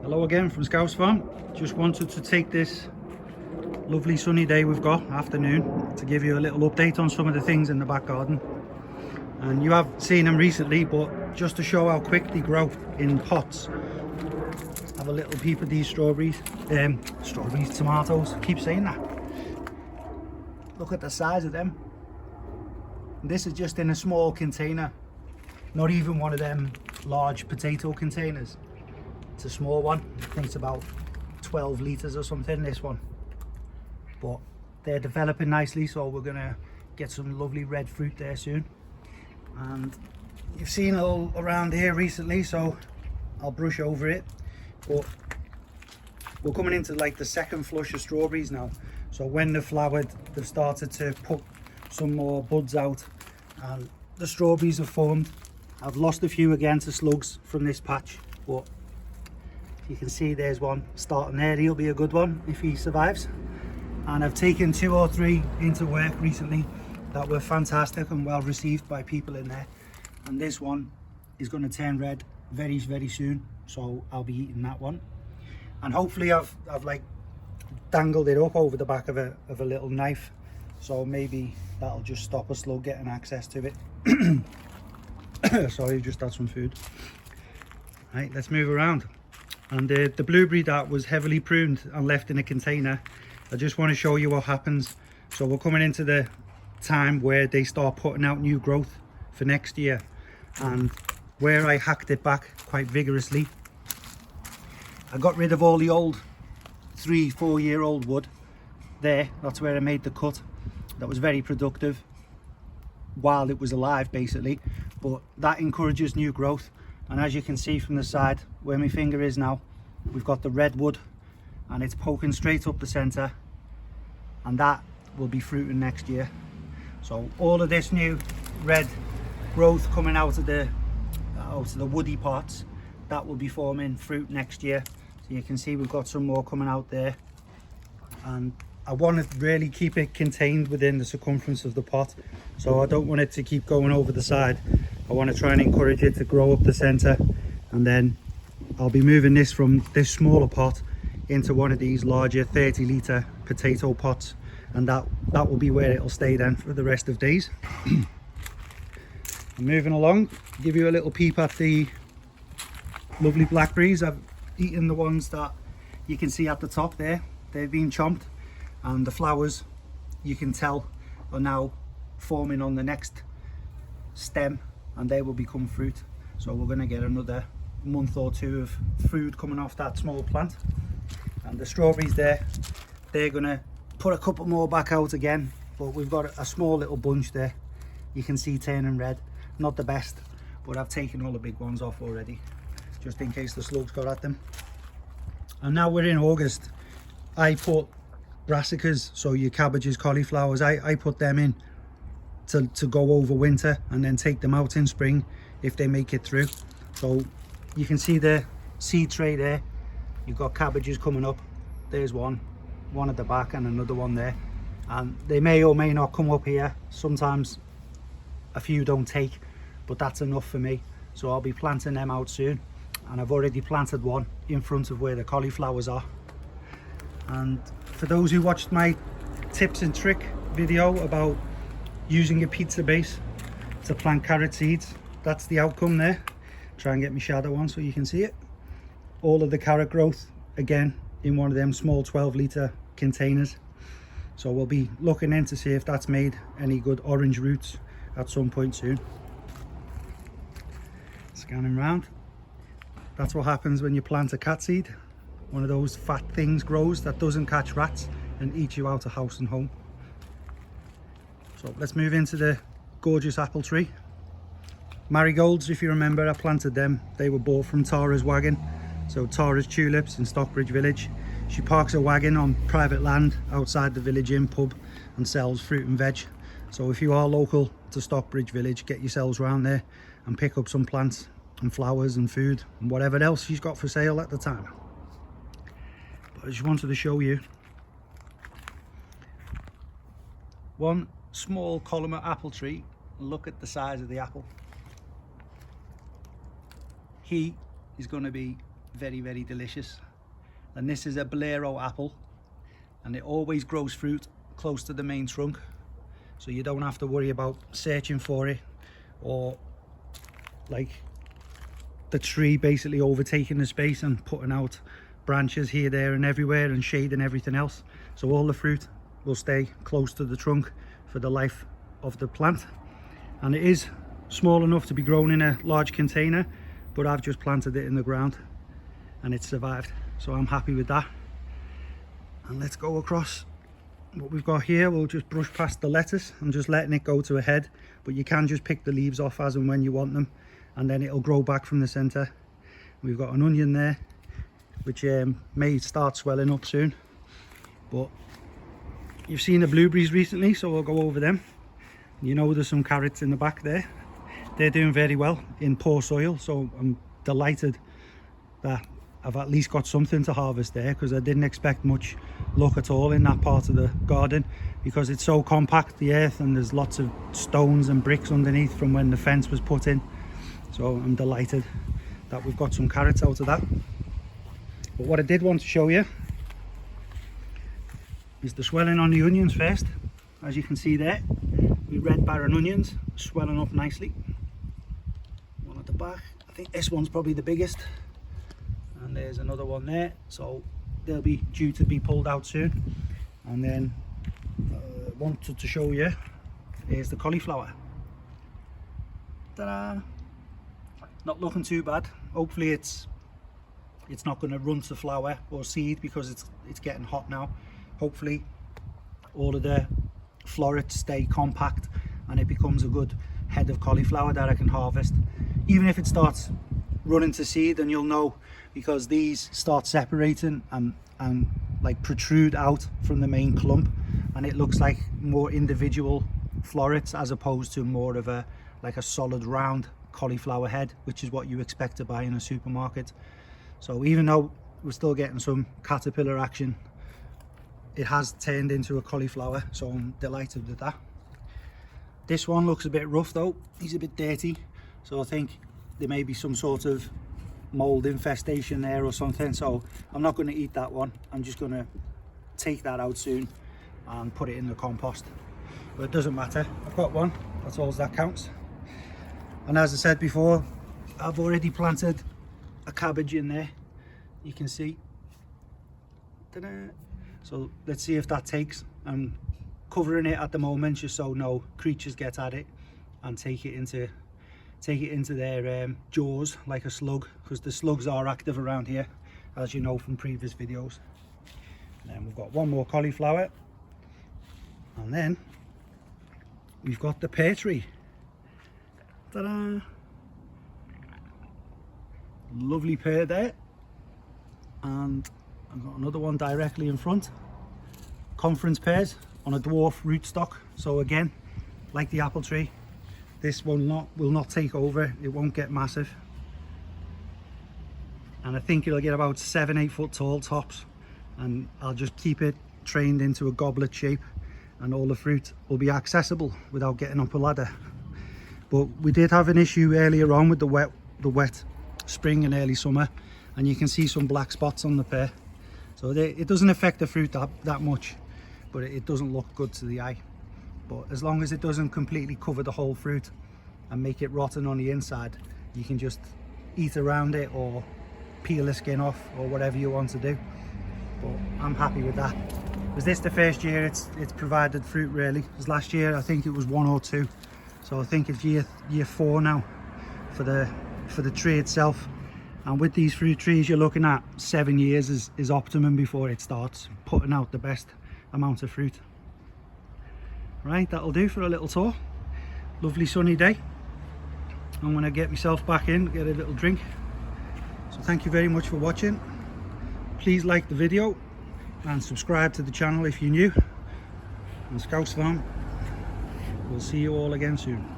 Hello again from Scouse Farm. Just wanted to take this lovely sunny day we've got, afternoon, to give you a little update on some of the things in the back garden. And you have seen them recently, but just to show how quick they grow in pots. Have a little peep at these tomatoes, keep saying that. Look at the size of them. This is just in a small container, not even one of them large potato containers. It's a small one. I think it's about 12 litres or something, this one. But they're developing nicely, so we're gonna get some lovely red fruit there soon. And you've seen it all around here recently, so I'll brush over it. But we're coming into like the second flush of strawberries now. So when they've flowered, they've started to put some more buds out and the strawberries have formed. I've lost a few again to slugs from this patch, but you can see there's one starting there. He'll be a good one if he survives. And I've taken 2 or 3 into work recently that were fantastic and well received by people in there. And this one is going to turn red very, very soon, so I'll be eating that one. And hopefully I've like dangled it up over the back of a little knife, so maybe that'll just stop a slug getting access to it. Sorry, just had some food. Right, let's move around. And the blueberry that was heavily pruned and left in a container, I just want to show you what happens. So we're coming into the time where they start putting out new growth for next year, and where I hacked it back quite vigorously, I got rid of all the old 3-4 year old wood there. That's where I made the cut. That was very productive while it was alive basically, but that encourages new growth. And as you can see from the side where my finger is now, we've got the red wood and it's poking straight up the center, and that will be fruiting next year. So all of this new red growth coming out of the woody parts, that will be forming fruit next year. So you can see we've got some more coming out there, and I want to really keep it contained within the circumference of the pot, so I don't want it to keep going over the side. I want to try and encourage it to grow up the center, and then I'll be moving this from this smaller pot into one of these larger 30-litre potato pots, and that will be where it'll stay then for the rest of days. Moving along, give you a little peep at the lovely blackberries. I've eaten the ones that you can see at the top there. They've been chomped, and the flowers, you can tell, are now forming on the next stem, and they will become fruit. So we're going to get another month or 2 of food coming off that small plant. And the strawberries there, they're going to put a couple more back out again, but we've got a small little bunch there, you can see turning red. Not the best, but I've taken all the big ones off already, just in case the slugs got at them. And now we're in August. I put brassicas, so your cabbages, cauliflowers, I put them in to go over winter, and then take them out in spring if they make it through. So you can see the seed tray there. You've got cabbages coming up. There's one at the back and another one there, and they may or may not come up here. Sometimes a few don't take, but that's enough for me, so I'll be planting them out soon. And I've already planted one in front of where the cauliflowers are. And for those who watched my tips and trick video about using a pizza base to plant carrot seeds, that's the outcome there. Try and get my shadow on so you can see it. All of the carrot growth again in one of them small 12-litre containers. So we'll be looking in to see if that's made any good orange roots at some point soon. Scanning round. That's what happens when you plant a cat seed. One of those fat things grows that doesn't catch rats and eat you out of house and home. So let's move into the gorgeous apple tree. Marigolds, if you remember, I planted them. They were bought from Tara's wagon. So Tara's Tulips in Stockbridge Village. She parks a wagon on private land outside the village inn pub and sells fruit and veg. So if you are local to Stockbridge Village, get yourselves around there and pick up some plants and flowers and food and whatever else she's got for sale at the time. But I just wanted to show you one small columnar apple tree. Look at the size of the apple. He is going to be very, very delicious. And this is a Bolero apple, and it always grows fruit close to the main trunk, so you don't have to worry about searching for it, or like the tree basically overtaking the space and putting out branches here, there and everywhere and shading everything else. So all the fruit will stay close to the trunk for the life of the plant. And it is small enough to be grown in a large container, but I've just planted it in the ground and it's survived, so I'm happy with that. And let's go across what we've got here. We'll just brush past the lettuce. I'm just letting it go to a head, but you can just pick the leaves off as and when you want them, and then it'll grow back from the center. We've got an onion there, which may start swelling up soon, but you've seen the blueberries recently, so we'll go over them. You know, there's some carrots in the back there. They're doing very well in poor soil, so I'm delighted that I've at least got something to harvest there, because I didn't expect much luck at all in that part of the garden, because it's so compact, the earth, and there's lots of stones and bricks underneath from when the fence was put in. So I'm delighted that we've got some carrots out of that. But what I did want to show you is the swelling on the onions first. As you can see there, the red barren onions swelling up nicely. One at the back, I think this one's probably the biggest, and there's another one there, so they'll be due to be pulled out soon. And then wanted to show you, here's the cauliflower. Ta-da! Not looking too bad. Hopefully it's not going to run to flower or seed, because it's getting hot now. Hopefully all of the florets stay compact and it becomes a good head of cauliflower that I can harvest. Even if it starts running to seed, then you'll know, because these start separating and like protrude out from the main clump, and it looks like more individual florets as opposed to more of a like a solid round cauliflower head, which is what you expect to buy in a supermarket. So even though we're still getting some caterpillar action, it has turned into a cauliflower, so I'm delighted with that. This one looks a bit rough though, he's a bit dirty, so I think there may be some sort of mold infestation there or something, so I'm not going to eat that one. I'm just going to take that out soon and put it in the compost, but it doesn't matter, I've got one, that's all that counts. And as I said before, I've already planted a cabbage in there, you can see. Ta-da! So let's see if that takes. I'm covering it at the moment just so no creatures get at it and take it into their jaws like a slug, because the slugs are active around here, as you know from previous videos. And then we've got one more cauliflower, and then we've got the pear tree. Ta-da! Lovely pear there, and I've got another one directly in front. Conference pears on a dwarf rootstock, so again, like the apple tree, this will not take over, it won't get massive, and I think it'll get about 7-8 foot tall tops, and I'll just keep it trained into a goblet shape, and all the fruit will be accessible without getting up a ladder. But we did have an issue earlier on with the wet spring and early summer, and you can see some black spots on the pear, so it doesn't affect the fruit that much, but it doesn't look good to the eye. But as long as it doesn't completely cover the whole fruit and make it rotten on the inside, you can just eat around it or peel the skin off or whatever you want to do. But I'm happy with that. Was this the first year it's provided fruit really? Because last year I think it was 1 or 2, so I think it's year 4 now for the tree itself. And with these fruit trees, you're looking at 7 years is optimum before it starts putting out the best amount of fruit. Right, that'll do for a little tour. Lovely sunny day. I'm going to get myself back in, get a little drink. So thank you very much for watching. Please like the video and subscribe to the channel if you're new. And Scouse Farm, we'll see you all again soon.